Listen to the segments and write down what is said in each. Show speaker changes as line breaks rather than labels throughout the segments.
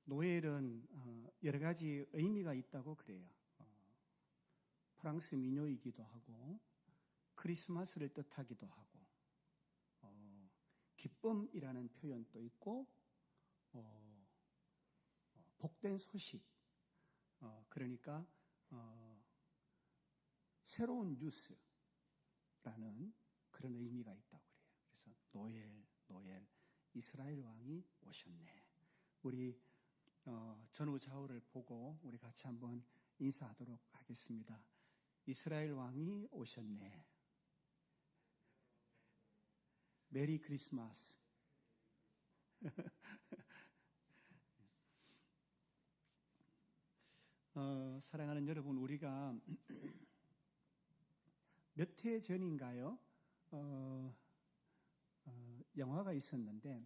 노엘은 여러 가지 의미가 있다고 그래요. 프랑스 민요이기도 하고 크리스마스를 뜻하기도 하고 기쁨이라는 표현도 있고 복된 소식, 그러니까 새로운 뉴스라는 그런 의미가 있다고 그래요. 그래서 노엘 이스라엘 왕이 오셨네. 우리 전후좌우를 보고 우리 같이 한번 인사하도록 하겠습니다. 이스라엘 왕이 오셨네. 메리 크리스마스. 사랑하는 여러분, 우리가 몇 해 전인가요? 영화가 있었는데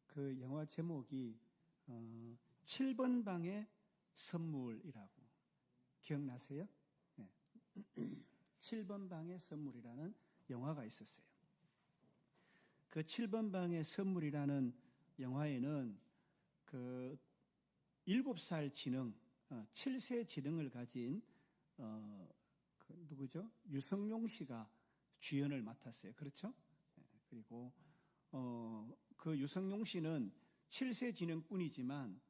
그 영화 제목이 7번 방의 선물이라고 기억나세요? 네. 7번 방의 선물이라는 영화가 있었어요. 그 7번 방의 선물이라는 영화에는 그 7살 지능, 7세 지능을 가진 그 누구죠? 유성룡 씨가 주연을 맡았어요. 그렇죠? 그리고 그 유성룡 씨는 7세 지능뿐이지만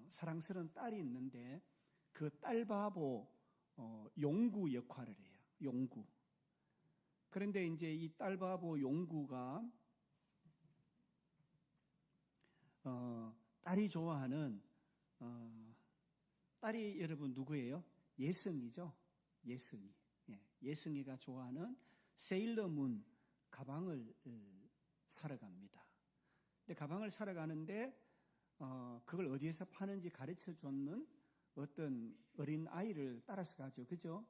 사랑스러운 딸이 있는데 그 딸 바보 용구 역할을 해요. 용구. 그런데 이제 이 딸 바보 용구가 딸이 좋아하는 딸이 여러분 누구예요? 예승이죠. 예승이. 예승이가 좋아하는 세일러문 가방을 사러 갑니다. 근데 가방을 사러 가는데 그걸 어디에서 파는지 가르쳐 줬는 어떤 어린 아이를 따라서 가죠. 그죠?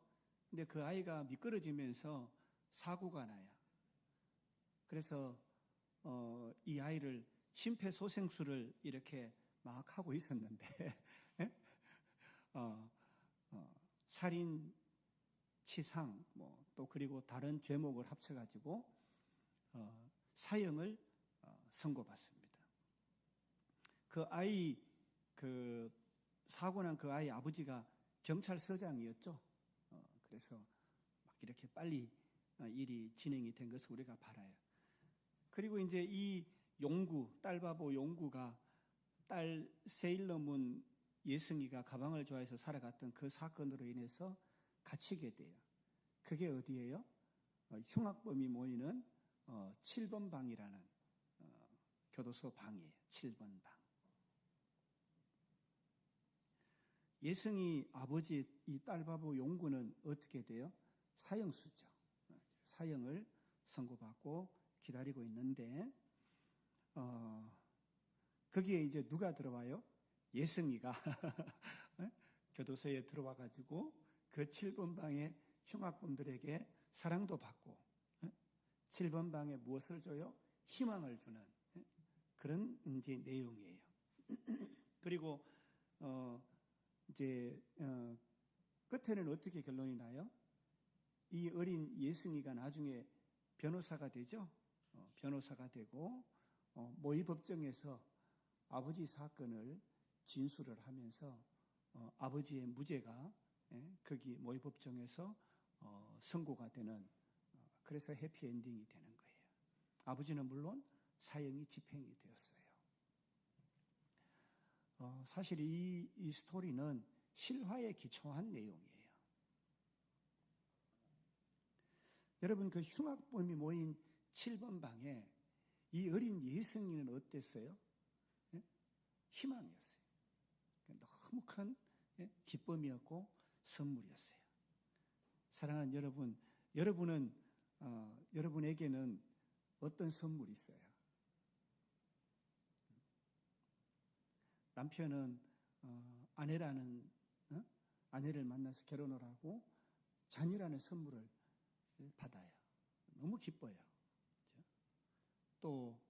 근데 그 아이가 미끄러지면서 사고가 나요. 그래서 이 아이를 심폐소생술을 이렇게 막 하고 있었는데 살인, 치상, 또 그리고 다른 죄목을 합쳐가지고 사형을 선고받습니다. 그 아이 사고 난 그 아이 아버지가 경찰서장이었죠. 그래서 막 이렇게 빨리 일이 진행이 된 것을 우리가 봐요. 그리고 이제 이 용구, 딸바보 용구가 딸 세일러문 예승이가 가방을 좋아해서 살아갔던 그 사건으로 인해서 갇히게 돼요. 그게 어디예요? 흉악범이 모이는 7번 방이라는 교도소 방이에요. 7번 방. 예승이 아버지 이 딸바보 용구는 어떻게 돼요? 사형수죠. 사형을 선고받고 기다리고 있는데 거기에 이제 누가 들어와요? 예승이가 교도소에 들어와 가지고 그 7번 방의 흉악범들에게 사랑도 받고 7번 방에 무엇을 줘요? 희망을 주는 그런 이제 내용이에요. 그리고 이제 끝에는 어떻게 결론이 나요? 이 어린 예승이가 나중에 변호사가 되죠. 변호사가 되고 모의법정에서 아버지 사건을 진술을 하면서 아버지의 무죄가 거기 모의법정에서 선고가 되는, 그래서 해피엔딩이 되는 거예요. 아버지는 물론 사형이 집행이 되었어요. 사실 이 스토리는 실화에 기초한 내용이에요. 여러분, 그 흉악범이 모인 7번 방에 이 어린 예승이는 어땠어요? 희망이었어요. 너무 큰 기쁨이었고 선물이었어요. 사랑하는 여러분, 여러분에게는 어떤 선물이 있어요? 남편은 아내를 만나서 결혼을 하고 자녀라는 선물을 받아요. 너무 기뻐요. 그렇죠? 또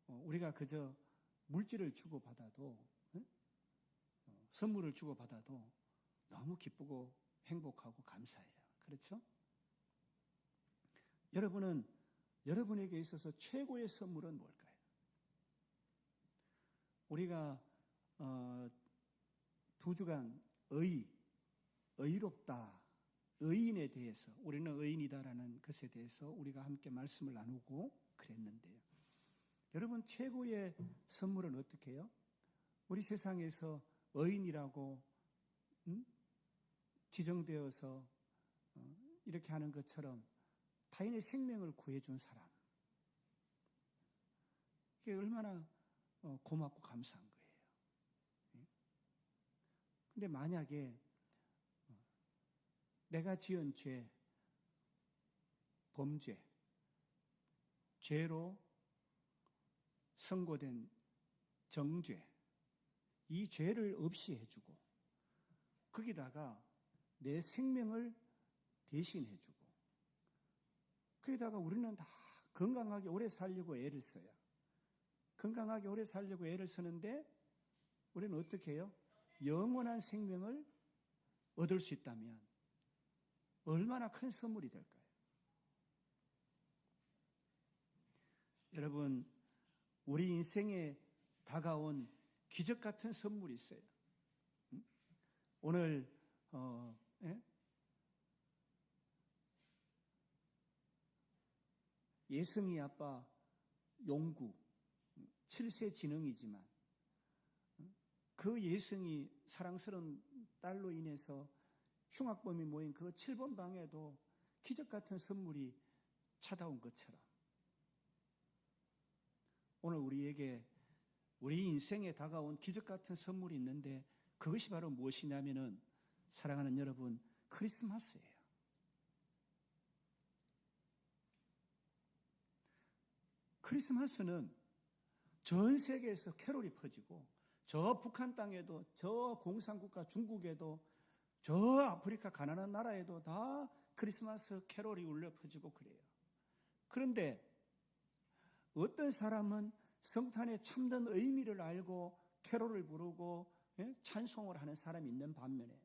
우리가 그저 물질을 주고 받아도 선물을 주고 받아도 너무 기쁘고 행복하고 감사해요. 그렇죠? 여러분은 여러분에게 있어서 최고의 선물은 뭘까요? 우리가 두 주간 의롭다, 의인에 대해서, 우리는 의인이다라는 것에 대해서 우리가 함께 말씀을 나누고 그랬는데요. 여러분, 최고의 선물은 어떻게 해요? 우리 세상에서 의인이라고 지정되어서 이렇게 하는 것처럼 타인의 생명을 구해준 사람, 이게 얼마나 고맙고 감사한 거예요. 근데 만약에 내가 지은 죄, 범죄, 죄로 선고된 정죄, 이 죄를 없이 해주고 거기다가 내 생명을 대신해주고 거기다가 우리는 다 건강하게 오래 살려고 애를 써요. 건강하게 오래 살려고 애를 쓰는데 우리는 어떻게 해요? 영원한 생명을 얻을 수 있다면 얼마나 큰 선물이 될까요? 여러분, 우리 인생에 다가온 기적 같은 선물이 있어요. 오늘 예승이 아빠 용구 7세 진흥이지만 그 예승이 사랑스러운 딸로 인해서 흉악범이 모인 그 7번 방에도 기적 같은 선물이 찾아온 것처럼 오늘 우리에게 우리 인생에 다가온 기적 같은 선물이 있는데 그것이 바로 무엇이냐면은 사랑하는 여러분, 크리스마스예요. 크리스마스는 전 세계에서 캐롤이 퍼지고 저 북한 땅에도 저 공산국가 중국에도 저 아프리카 가난한 나라에도 다 크리스마스 캐롤이 울려 퍼지고 그래요. 그런데 어떤 사람은 성탄의 참된 의미를 알고 캐롤을 부르고 찬송을 하는 사람이 있는 반면에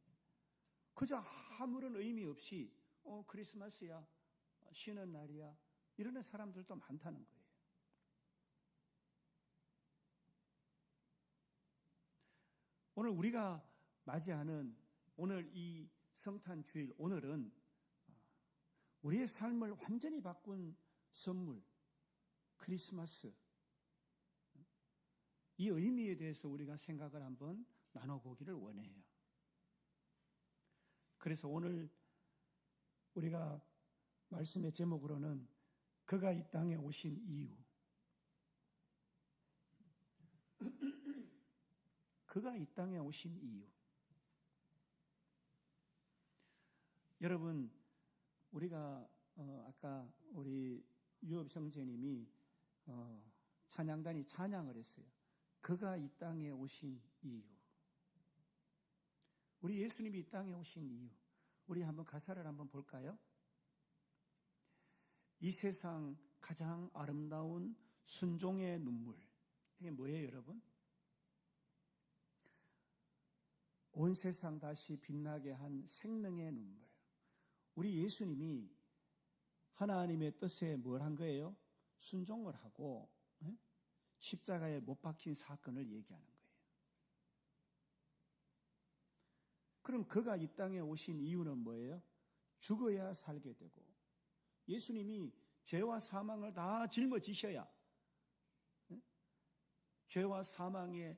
그저 아무런 의미 없이 크리스마스야, 쉬는 날이야 이러는 사람들도 많다는 거예요. 오늘 우리가 맞이하는 오늘 이 성탄 주일, 오늘은 우리의 삶을 완전히 바꾼 선물, 크리스마스, 이 의미에 대해서 우리가 생각을 한번 나눠보기를 원해요. 그래서 오늘 우리가 말씀의 제목으로는 그가 이 땅에 오신 이유, 그가 이 땅에 오신 이유. 여러분, 우리가 아까 우리 유업 형제님이 찬양단이 찬양을 했어요. 그가 이 땅에 오신 이유. 우리 예수님이 이 땅에 오신 이유. 우리 한번 가사를 한번 볼까요? 이 세상 가장 아름다운 순종의 눈물. 이게 뭐예요, 여러분? 온 세상 다시 빛나게 한 생명의 눈물. 우리 예수님이 하나님의 뜻에 뭘 한 거예요? 순종을 하고 십자가에 못 박힌 사건을 얘기하는 거예요. 그럼 그가 이 땅에 오신 이유는 뭐예요? 죽어야 살게 되고 예수님이 죄와 사망을 다 짊어지셔야 죄와 사망에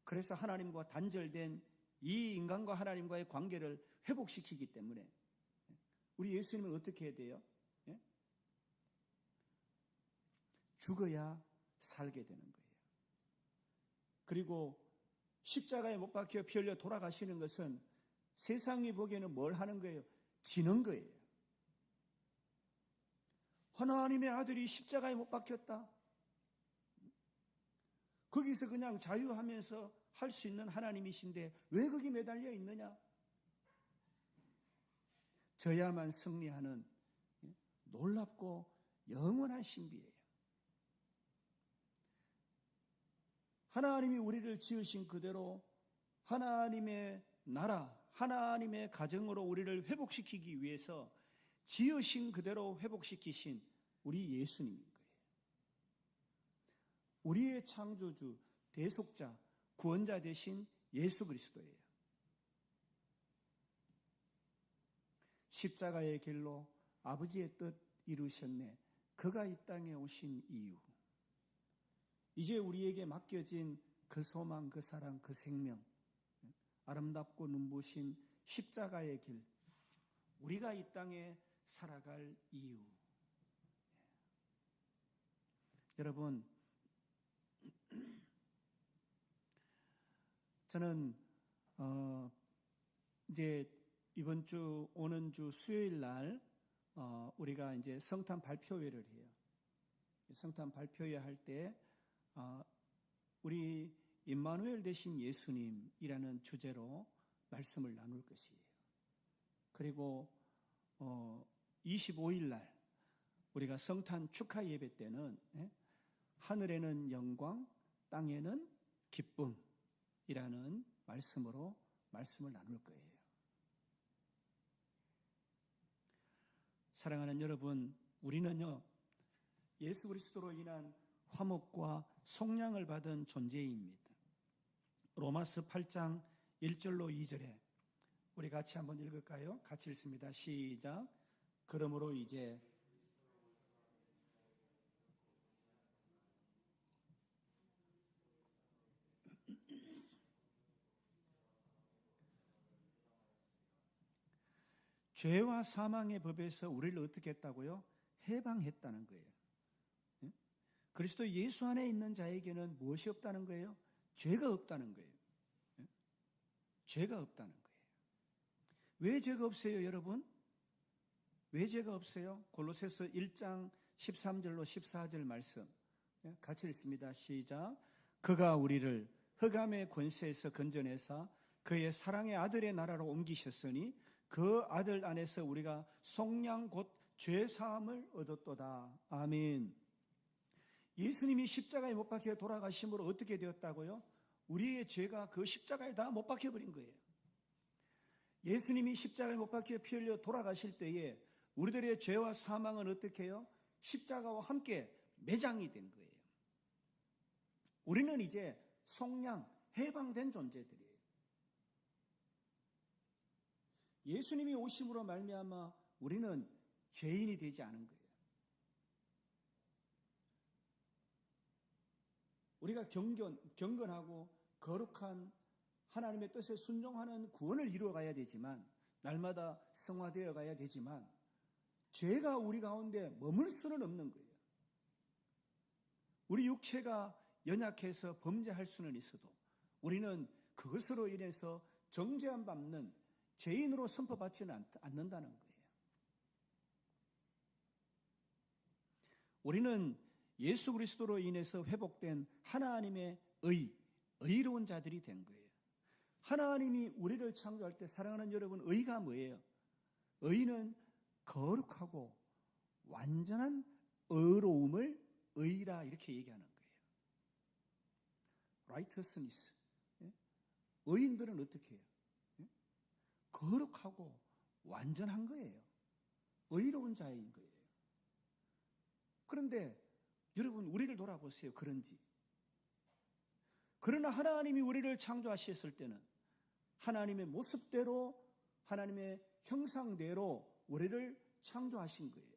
그래서 하나님과 단절된 이 인간과 하나님과의 관계를 회복시키기 때문에 우리 예수님은 어떻게 해야 돼요? 죽어야 살게 되는 거예요. 그리고 십자가에 못 박혀 피 흘려 돌아가시는 것은 세상이 보기에는 뭘 하는 거예요? 지는 거예요. 하나님의 아들이 십자가에 못 박혔다. 거기서 그냥 자유하면서 할 수 있는 하나님이신데 왜 거기 매달려 있느냐? 저야만 승리하는 놀랍고 영원한 신비예요. 하나님이 우리를 지으신 그대로 하나님의 나라, 하나님의 가정으로 우리를 회복시키기 위해서 지으신 그대로 회복시키신 우리 예수님인 거예요. 우리의 창조주, 대속자, 구원자 되신 예수 그리스도예요. 십자가의 길로 아버지의 뜻 이루셨네. 그가 이 땅에 오신 이유, 이제 우리에게 맡겨진 그 소망, 그 사랑, 그 생명, 아름답고 눈부신 십자가의 길, 우리가 이 땅에 살아갈 이유. 여러분, 저는 이제 이번 주 오는 주 수요일 날 우리가 이제 성탄 발표회를 해요. 성탄 발표회 할 때 우리 임마누엘 되신 예수님이라는 주제로 말씀을 나눌 것이에요. 그리고 25일 날 우리가 성탄 축하 예배 때는 하늘에는 영광, 땅에는 기쁨이라는 말씀으로 말씀을 나눌 거예요. 사랑하는 여러분, 우리는요, 예수 그리스도로 인한 화목과 속량을 받은 존재입니다. 로마서 8장 1절로 2절에 우리 같이 한번 읽을까요? 같이 읽습니다. 시작. 그러므로 이제 죄와 사망의 법에서 우리를 어떻게 했다고요? 해방했다는 거예요. 그리스도 예수 안에 있는 자에게는 무엇이 없다는 거예요? 죄가 없다는 거예요. 죄가 없다는 거예요. 왜 죄가 없어요, 여러분? 왜 죄가 없어요? 골로새서 1장 13절로 14절 말씀 같이 읽습니다. 시작. 그가 우리를 흑암의 권세에서 건져내사 그의 사랑의 아들의 나라로 옮기셨으니 그 아들 안에서 우리가 속량 곧 죄사함을 얻었도다. 아멘. 예수님이 십자가에 못 박혀 돌아가심으로 어떻게 되었다고요? 우리의 죄가 그 십자가에 다 못 박혀버린 거예요. 예수님이 십자가에 못 박혀 피 흘려 돌아가실 때에 우리들의 죄와 사망은 어떻게 해요? 십자가와 함께 매장이 된 거예요. 우리는 이제 속량, 해방된 존재들이에요. 예수님이 오심으로 말미암아 우리는 죄인이 되지 않은 거예요. 우리가 경건하고 거룩한 하나님의 뜻에 순종하는 구원을 이루어가야 되지만, 날마다 성화되어 가야 되지만, 죄가 우리 가운데 머물 수는 없는 거예요. 우리 육체가 연약해서 범죄할 수는 있어도 우리는 그것으로 인해서 정죄함 받는 죄인으로 선포받지는 않는다는 거예요. 우리는 예수 그리스도로 인해서 회복된 하나님의 의로운 자들이 된 거예요. 하나님이 우리를 창조할 때, 사랑하는 여러분, 의가 뭐예요? 의는 거룩하고 완전한 의로움을 의라 이렇게 얘기하는 거예요. righteousness. 의인들은 어떻게 해요? 거룩하고 완전한 거예요. 의로운 자인 거예요. 그런데 여러분, 우리를 돌아보세요. 그런지. 그러나 하나님이 우리를 창조하셨을 때는 하나님의 모습대로, 하나님의 형상대로 우리를 창조하신 거예요.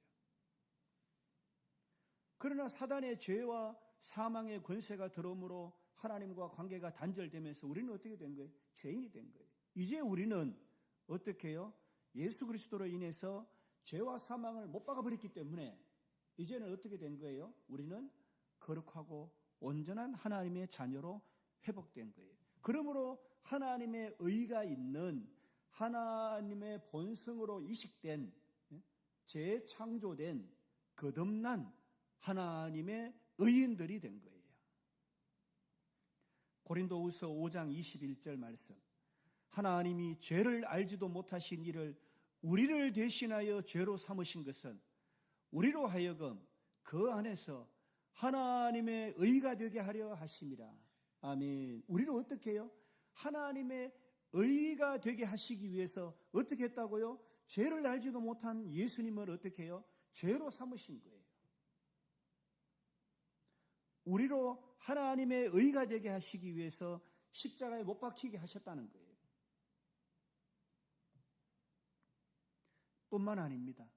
그러나 사단의 죄와 사망의 권세가 들어옴으로 하나님과 관계가 단절되면서 우리는 어떻게 된 거예요? 죄인이 된 거예요. 이제 우리는 어떻게 해요? 예수 그리스도로 인해서 죄와 사망을 못 박아버렸기 때문에 이제는 어떻게 된 거예요? 우리는 거룩하고 온전한 하나님의 자녀로 회복된 거예요. 그러므로 하나님의 의가 있는, 하나님의 본성으로 이식된, 재창조된, 거듭난 하나님의 의인들이 된 거예요. 고린도후서 5장 21절 말씀. 하나님이 죄를 알지도 못하신 이를 우리를 대신하여 죄로 삼으신 것은 우리로 하여금 그 안에서 하나님의 의가 되게 하려 하심이라. 아멘. 우리를 어떻게 해요? 하나님의 의가 되게 하시기 위해서 어떻게 했다고요? 죄를 알지도 못한 예수님을 어떻게 해요? 죄로 삼으신 거예요. 우리로 하나님의 의가 되게 하시기 위해서 십자가에 못 박히게 하셨다는 거예요. 뿐만 아닙니다.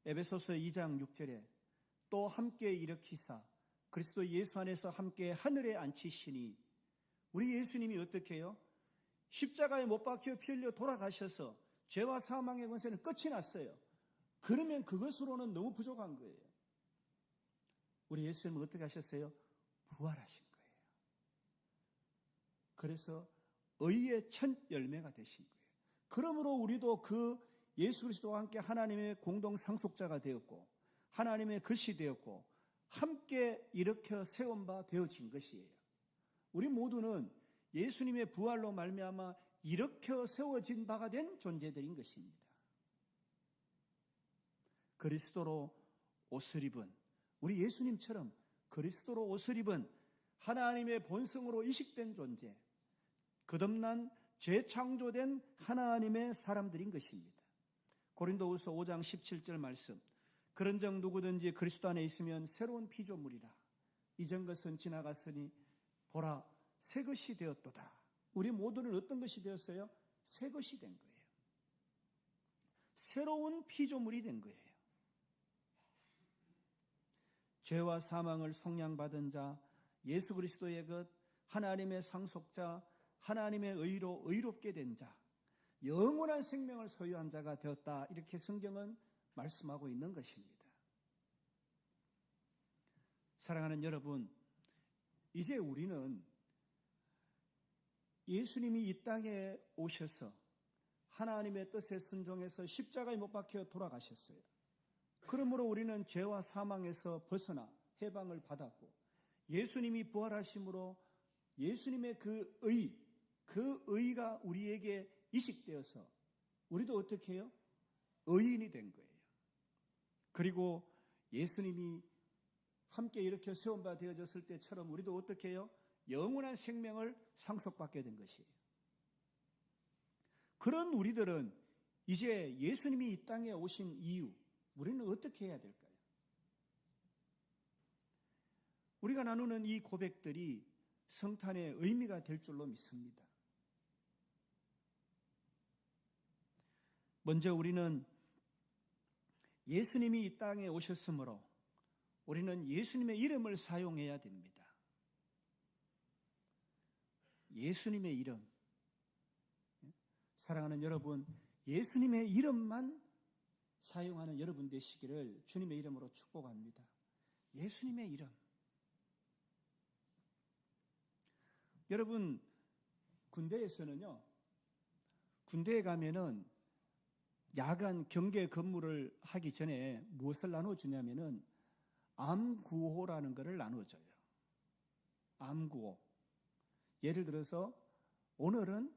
에베소서 2장 6절에 또 함께 일으키사 그리스도 예수 안에서 함께 하늘에 앉히시니, 우리 예수님이 어떻게 해요? 십자가에 못 박혀 피 흘려 돌아가셔서 죄와 사망의 권세는 끝이 났어요. 그러면 그것으로는 너무 부족한 거예요. 우리 예수님은 어떻게 하셨어요? 부활하신 거예요. 그래서 의의 첫 열매가 되신 거예요. 그러므로 우리도 그 예수 그리스도와 함께 하나님의 공동 상속자가 되었고 하나님의 것이 되었고 함께 일으켜 세운 바 되어진 것이에요. 우리 모두는 예수님의 부활로 말미암아 일으켜 세워진 바가 된 존재들인 것입니다. 그리스도로 옷을 입은, 우리 예수님처럼 그리스도로 옷을 입은 하나님의 본성으로 이식된 존재, 거듭난 재창조된 하나님의 사람들인 것입니다. 고린도후서 5장 17절 말씀, 그런즉 누구든지 그리스도 안에 있으면 새로운 피조물이라. 이전 것은 지나갔으니 보라 새 것이 되었도다. 우리 모두는 어떤 것이 되었어요? 새 것이 된 거예요. 새로운 피조물이 된 거예요. 죄와 사망을 속량받은 자, 예수 그리스도의 것, 하나님의 상속자, 하나님의 의로 의롭게 된 자, 영원한 생명을 소유한 자가 되었다. 이렇게 성경은 말씀하고 있는 것입니다. 사랑하는 여러분, 이제 우리는 예수님이 이 땅에 오셔서 하나님의 뜻에 순종해서 십자가에 못 박혀 돌아가셨어요. 그러므로 우리는 죄와 사망에서 벗어나 해방을 받았고, 예수님이 부활하심으로 예수님의 그 의가 우리에게 이식되어서 우리도 어떻게 해요? 의인이 된 거예요. 그리고 예수님이 함께 이렇게 세운 바 되어졌을 때처럼 우리도 어떻게 해요? 영원한 생명을 상속받게 된 것이에요. 그런 우리들은 이제 예수님이 이 땅에 오신 이유, 우리는 어떻게 해야 될까요? 우리가 나누는 이 고백들이 성탄의 의미가 될 줄로 믿습니다. 먼저 우리는 예수님이 이 땅에 오셨으므로 우리는 예수님의 이름을 사용해야 됩니다. 예수님의 이름. 사랑하는 여러분, 예수님의 이름만 사용하는 여러분 되시기를 주님의 이름으로 축복합니다. 예수님의 이름. 여러분, 군대에서는요, 군대에 가면은 야간 경계 근무를 하기 전에 무엇을 나눠주냐면은 암구호라는 것을 나눠줘요. 암구호. 예를 들어서 오늘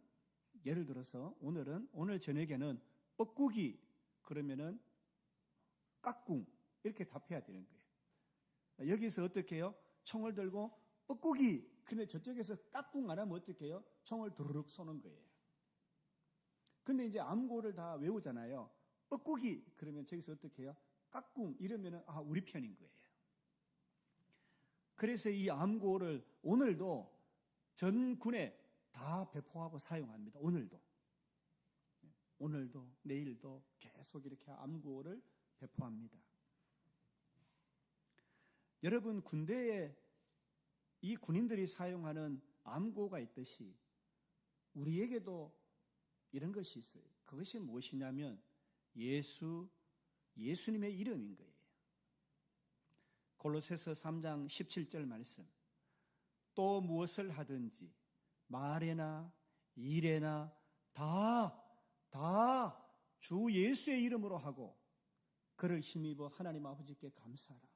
저녁에는 뻐꾸기 그러면은 깍꿍 이렇게 답해야 되는 거예요. 여기서 어떻게 해요? 총을 들고 뻐꾸기. 근데 저쪽에서 깍꿍 안 하면 어떻게 해요? 총을 두루룩 쏘는 거예요. 근데 이제 암구호를 다 외우잖아요. 뻐꾸기 그러면 저기서 어떻게 해요? 깍꿍 이러면은 우리 편인 거예요. 그래서 이 암구호를 오늘도 전 군에 다 배포하고 사용합니다. 오늘도 내일도 계속 이렇게 암구호를 배포합니다. 여러분, 군대에 이 군인들이 사용하는 암구호가 있듯이 우리에게도 이런 것이 있어요. 그것이 무엇이냐면 예수님의 이름인 거예요. 골로새서 3장 17절 말씀. 또 무엇을 하든지 말에나 일에나 다 주 예수의 이름으로 하고 그를 힘입어 하나님 아버지께 감사하라.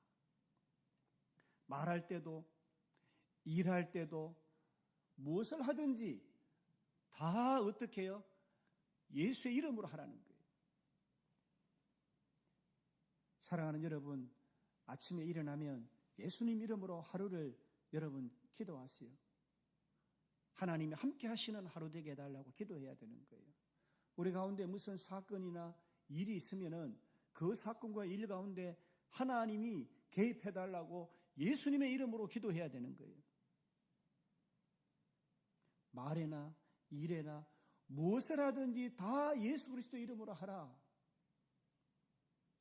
말할 때도 일할 때도 무엇을 하든지 다 어떻게 해요? 예수의 이름으로 하라는 거예요. 사랑하는 여러분, 아침에 일어나면 예수님 이름으로 하루를 여러분 기도하세요. 하나님이 함께 하시는 하루 되게 해달라고 기도해야 되는 거예요. 우리 가운데 무슨 사건이나 일이 있으면은 그 사건과 일 가운데 하나님이 개입해달라고 예수님의 이름으로 기도해야 되는 거예요. 말에나 일에나 무엇을 하든지 다 예수 그리스도 이름으로 하라.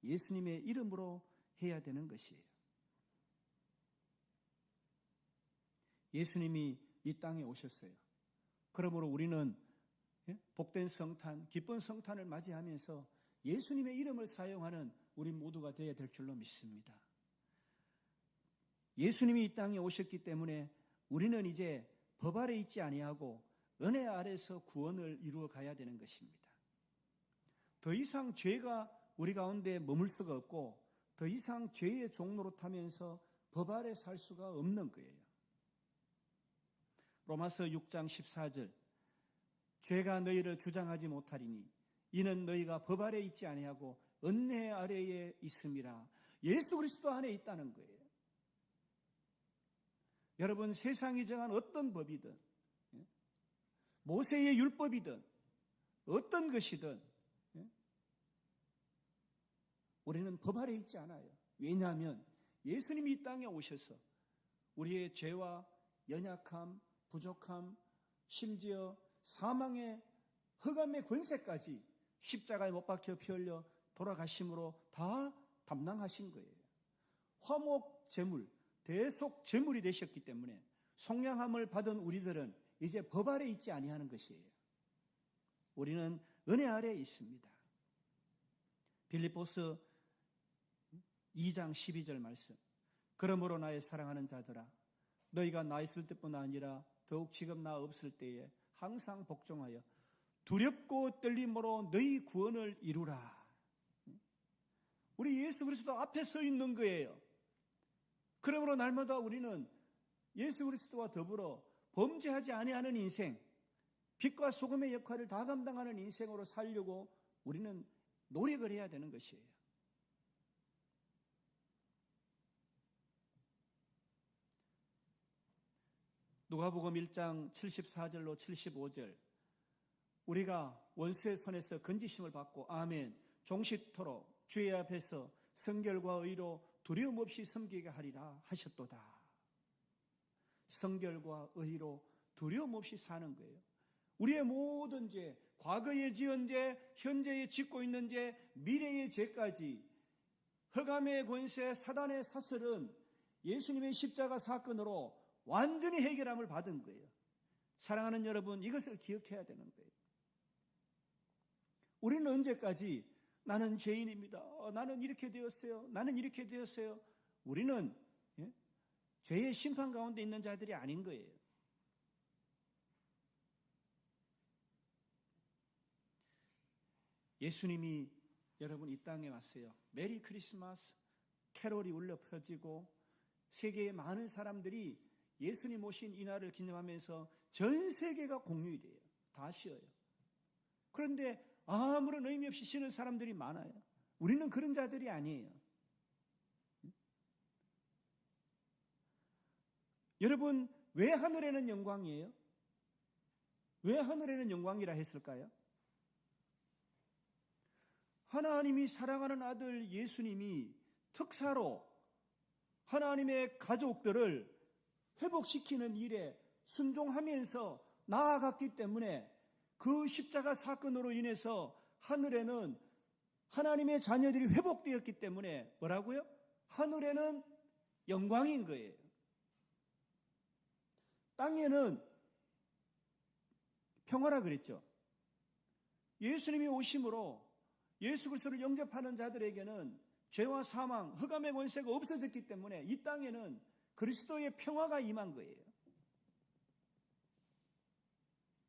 예수님의 이름으로 해야 되는 것이에요. 예수님이 이 땅에 오셨어요. 그러므로 우리는 복된 성탄, 기쁜 성탄을 맞이하면서 예수님의 이름을 사용하는 우리 모두가 되어야 될 줄로 믿습니다. 예수님이 이 땅에 오셨기 때문에 우리는 이제 법 아래 있지 아니하고 은혜 아래서 구원을 이루어 가야 되는 것입니다. 더 이상 죄가 우리 가운데 머물 수가 없고 더 이상 죄의 종로로 타면서 법 아래 살 수가 없는 거예요. 로마서 6장 14절, 죄가 너희를 주장하지 못하리니 이는 너희가 법 아래 있지 아니하고 은혜 아래에 있음이라. 예수 그리스도 안에 있다는 거예요. 여러분, 세상이 정한 어떤 법이든 모세의 율법이든 어떤 것이든 우리는 법 아래 있지 않아요. 왜냐하면 예수님이 이 땅에 오셔서 우리의 죄와 연약함, 부족함, 심지어 사망의 흑암의 권세까지 십자가에 못 박혀 피 흘려 돌아가심으로 다 담당하신 거예요. 화목 제물, 대속 제물이 되셨기 때문에 속량함을 받은 우리들은 이제 법 아래 있지 아니하는 것이에요. 우리는 은혜 아래에 있습니다. 빌립보서 2장 12절 말씀. 그러므로 나의 사랑하는 자들아, 너희가 나 있을 때뿐 아니라 더욱 지금 나 없을 때에 항상 복종하여 두렵고 떨림으로 너희 구원을 이루라. 우리 예수 그리스도 앞에 서 있는 거예요. 그러므로 날마다 우리는 예수 그리스도와 더불어 범죄하지 아니하는 인생, 빛과 소금의 역할을 다 감당하는 인생으로 살려고 우리는 노력을 해야 되는 것이에요. 누가복음 1장 74절로 75절, 우리가 원수의 손에서 건지심을 받고 아멘 종식토록 주의 앞에서 성결과 의로 두려움 없이 섬기게 하리라 하셨도다. 성결과 의로 두려움 없이 사는 거예요. 우리의 모든 죄, 과거에 지은 죄, 현재에 짓고 있는 죄, 미래의 죄까지 흑암의 권세, 사단의 사슬은 예수님의 십자가 사건으로 완전히 해결함을 받은 거예요. 사랑하는 여러분, 이것을 기억해야 되는 거예요. 우리는 언제까지 나는 죄인입니다. 나는 이렇게 되었어요. 나는 이렇게 되었어요. 우리는 죄의 심판 가운데 있는 자들이 아닌 거예요. 예수님이 여러분 이 땅에 왔어요. 메리 크리스마스 캐롤이 울려 퍼지고 세계의 많은 사람들이 예수님 오신 이날을 기념하면서 전 세계가 공휴일이 돼요. 다 쉬어요. 그런데 아무런 의미 없이 쉬는 사람들이 많아요. 우리는 그런 자들이 아니에요. 여러분, 왜 하늘에는 영광이에요? 왜 하늘에는 영광이라 했을까요? 하나님이 사랑하는 아들 예수님이 특사로 하나님의 가족들을 회복시키는 일에 순종하면서 나아갔기 때문에 그 십자가 사건으로 인해서 하늘에는 하나님의 자녀들이 회복되었기 때문에 뭐라고요? 하늘에는 영광인 거예요. 땅에는 평화라 그랬죠. 예수님이 오심으로 예수 그리스도를 영접하는 자들에게는 죄와 사망, 흑암의 권세가 없어졌기 때문에 이 땅에는 그리스도의 평화가 임한 거예요.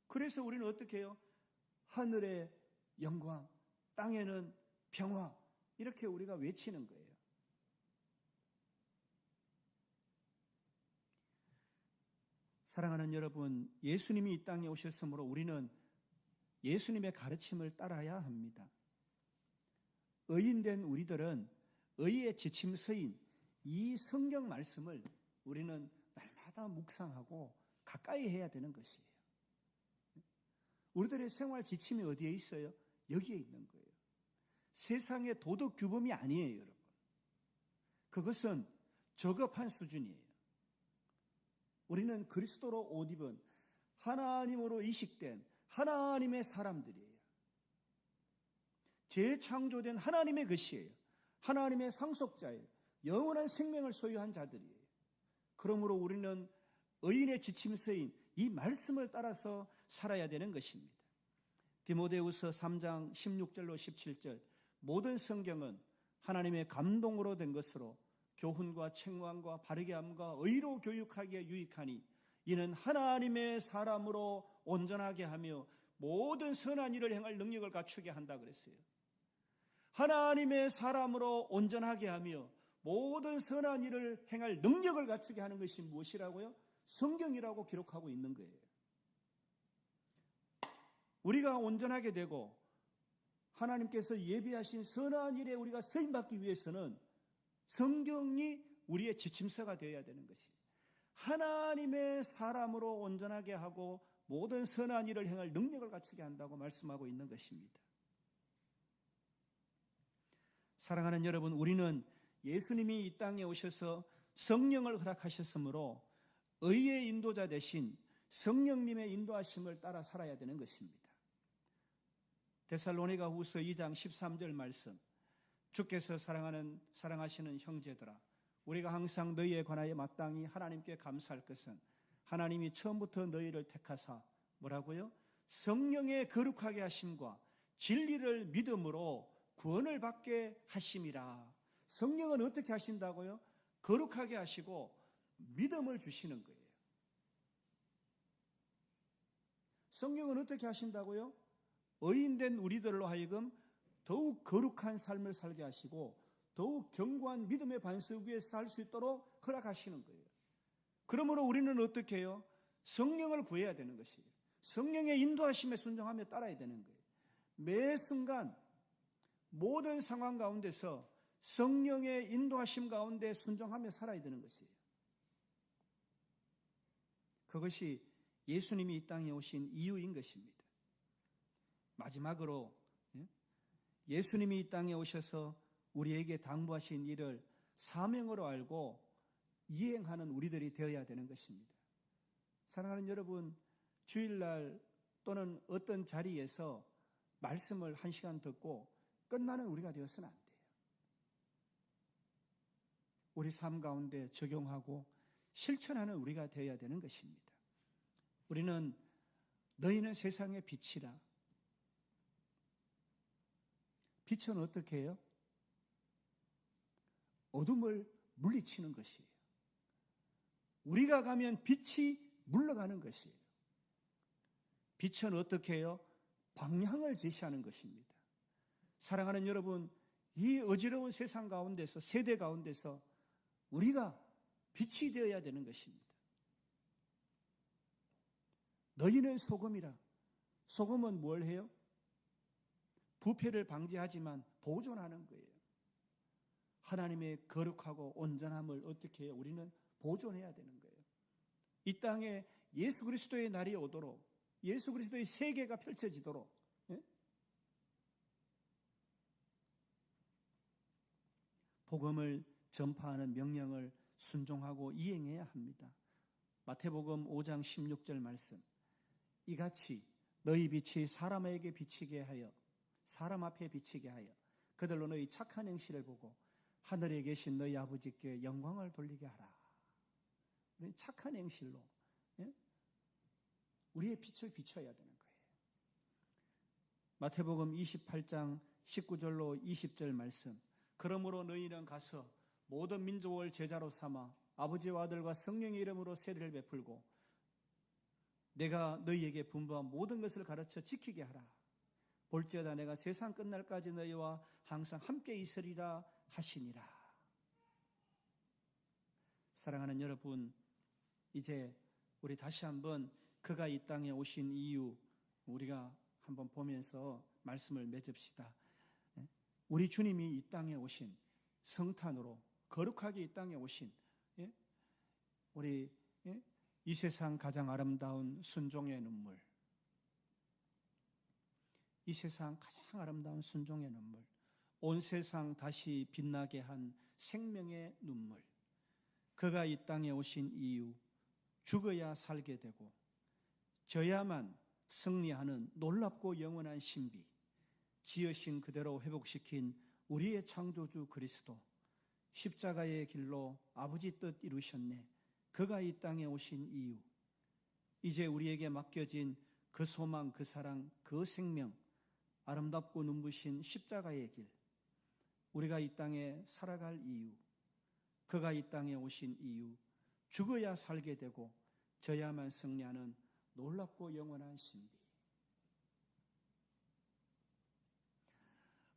그래서 우리는 어떻게 해요? 하늘의 영광, 땅에는 평화, 이렇게 우리가 외치는 거예요. 사랑하는 여러분, 예수님이 이 땅에 오셨으므로 우리는 예수님의 가르침을 따라야 합니다. 의인된 우리들은 의의 지침서인 이 성경 말씀을 우리는 날마다 묵상하고 가까이 해야 되는 것이에요. 우리들의 생활 지침이 어디에 있어요? 여기에 있는 거예요. 세상의 도덕 규범이 아니에요, 여러분. 그것은 저급한 수준이에요. 우리는 그리스도로 옷 입은 하나님으로 이식된 하나님의 사람들이에요. 재창조된 하나님의 것이에요. 하나님의 상속자예요. 영원한 생명을 소유한 자들이에요. 그러므로 우리는 의인의 지침서인 이 말씀을 따라서 살아야 되는 것입니다. 디모데후서 3장 16절로 17절, 모든 성경은 하나님의 감동으로 된 것으로 교훈과 책망과 바르게 함과 의로 교육하기에 유익하니 이는 하나님의 사람으로 온전하게 하며 모든 선한 일을 행할 능력을 갖추게 한다 그랬어요. 하나님의 사람으로 온전하게 하며 모든 선한 일을 행할 능력을 갖추게 하는 것이 무엇이라고요? 성경이라고 기록하고 있는 거예요. 우리가 온전하게 되고 하나님께서 예비하신 선한 일에 우리가 쓰임받기 위해서는 성경이 우리의 지침서가 되어야 되는 것이에요. 하나님의 사람으로 온전하게 하고 모든 선한 일을 행할 능력을 갖추게 한다고 말씀하고 있는 것입니다. 사랑하는 여러분, 우리는 예수님이 이 땅에 오셔서 성령을 허락하셨으므로 의의 인도자 대신 성령님의 인도하심을 따라 살아야 되는 것입니다. 데살로니가 후서 2장 13절 말씀, 주께서 사랑하시는 형제들아, 우리가 항상 너희에 관하여 마땅히 하나님께 감사할 것은 하나님이 처음부터 너희를 택하사 뭐라고요? 성령의 거룩하게 하심과 진리를 믿음으로 구원을 받게 하심이라. 성령은 어떻게 하신다고요? 거룩하게 하시고 믿음을 주시는 거예요. 성령은 어떻게 하신다고요? 의인된 우리들로 하여금 더욱 거룩한 삶을 살게 하시고 더욱 견고한 믿음의 반석 위에 살 수 있도록 허락하시는 거예요. 그러므로 우리는 어떻게 해요? 성령을 구해야 되는 것이에요. 성령의 인도하심에 순종하며 따라야 되는 거예요. 매 순간 모든 상황 가운데서 성령의 인도하심 가운데 순종하며 살아야 되는 것이에요. 그것이 예수님이 이 땅에 오신 이유인 것입니다. 마지막으로 예수님이 이 땅에 오셔서 우리에게 당부하신 일을 사명으로 알고 이행하는 우리들이 되어야 되는 것입니다. 사랑하는 여러분, 주일날 또는 어떤 자리에서 말씀을 1시간 듣고 끝나는 우리가 되어서는 안 돼요. 우리 삶 가운데 적용하고 실천하는 우리가 되어야 되는 것입니다. 우리는 너희는 세상의 빛이라. 빛은 어떻게 해요? 어둠을 물리치는 것이에요. 우리가 가면 빛이 물러가는 것이에요. 빛은 어떻게 해요? 방향을 제시하는 것입니다. 사랑하는 여러분, 이 어지러운 세상 가운데서, 세대 가운데서 우리가 빛이 되어야 되는 것입니다. 너희는 소금이라. 소금은 뭘 해요? 부패를 방지하지만 보존하는 거예요. 하나님의 거룩하고 온전함을 어떻게 해요? 우리는 보존해야 되는 거예요. 이 땅에 예수 그리스도의 날이 오도록, 예수 그리스도의 세계가 펼쳐지도록, 복음을 전파하는 명령을 순종하고 이행해야 합니다. 마태복음 5장 16절 말씀, 이같이 너희 빛이 사람에게 비치게 하여, 사람 앞에 비치게 하여 그들로 너희 착한 행실을 보고 하늘에 계신 너희 아버지께 영광을 돌리게 하라. 우리 착한 행실로 우리의 빛을 비춰야 되는 거예요. 마태복음 28장 19절로 20절 말씀, 그러므로 너희는 가서 모든 민족을 제자로 삼아 아버지와 아들과 성령의 이름으로 세례를 베풀고 내가 너희에게 분부한 모든 것을 가르쳐 지키게 하라. 볼지어다 내가 세상 끝날까지 너희와 항상 함께 있으리라 하시니라. 사랑하는 여러분, 이제 우리 다시 한번 그가 이 땅에 오신 이유 우리가 한번 보면서 말씀을 맺읍시다. 우리 주님이 이 땅에 오신 성탄으로 거룩하게 이 땅에 오신 우리 이 세상 가장 아름다운 순종의 눈물, 이 세상 가장 아름다운 순종의 눈물, 온 세상 다시 빛나게 한 생명의 눈물, 그가 이 땅에 오신 이유, 죽어야 살게 되고 져야만 승리하는 놀랍고 영원한 신비, 지으신 그대로 회복시킨 우리의 창조주 그리스도, 십자가의 길로 아버지 뜻 이루셨네. 그가 이 땅에 오신 이유, 이제 우리에게 맡겨진 그 소망, 그 사랑, 그 생명, 아름답고 눈부신 십자가의 길, 우리가 이 땅에 살아갈 이유, 그가 이 땅에 오신 이유, 죽어야 살게 되고 져야만 승리하는 놀랍고 영원한 신비.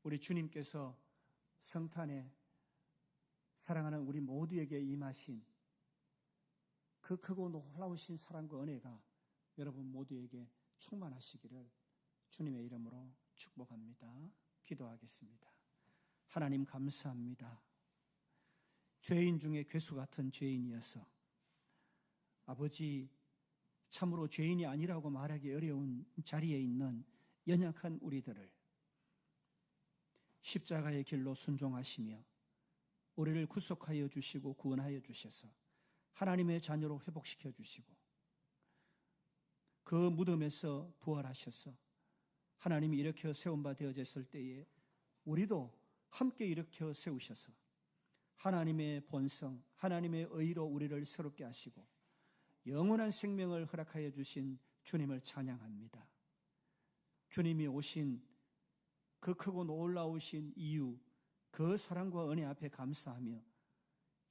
우리 주님께서 성탄에 사랑하는 우리 모두에게 임하신 그 크고 놀라우신 사랑과 은혜가 여러분 모두에게 충만하시기를 주님의 이름으로 축복합니다. 기도하겠습니다. 하나님 감사합니다. 죄인 중에 괴수 같은 죄인이어서 아버지 참으로 죄인이 아니라고 말하기 어려운 자리에 있는 연약한 우리들을 십자가의 길로 순종하시며 우리를 구속하여 주시고 구원하여 주셔서 하나님의 자녀로 회복시켜 주시고 그 무덤에서 부활하셔서 하나님이 일으켜 세운 바 되어졌을 때에 우리도 함께 일으켜 세우셔서 하나님의 본성, 하나님의 의로 우리를 새롭게 하시고 영원한 생명을 허락하여 주신 주님을 찬양합니다. 주님이 오신 그 크고 놀라우신 이유, 그 사랑과 은혜 앞에 감사하며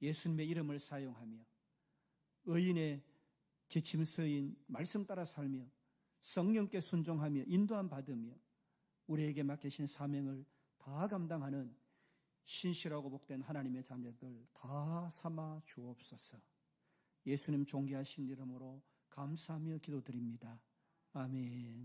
예수님의 이름을 사용하며 의인의 지침서인 말씀 따라 살며 성령께 순종하며 인도함 받으며 우리에게 맡기신 사명을 다 감당하는 신실하고 복된 하나님의 자녀들 다 삼아 주옵소서. 예수님 존귀하신 이름으로 감사하며 기도드립니다. 아멘.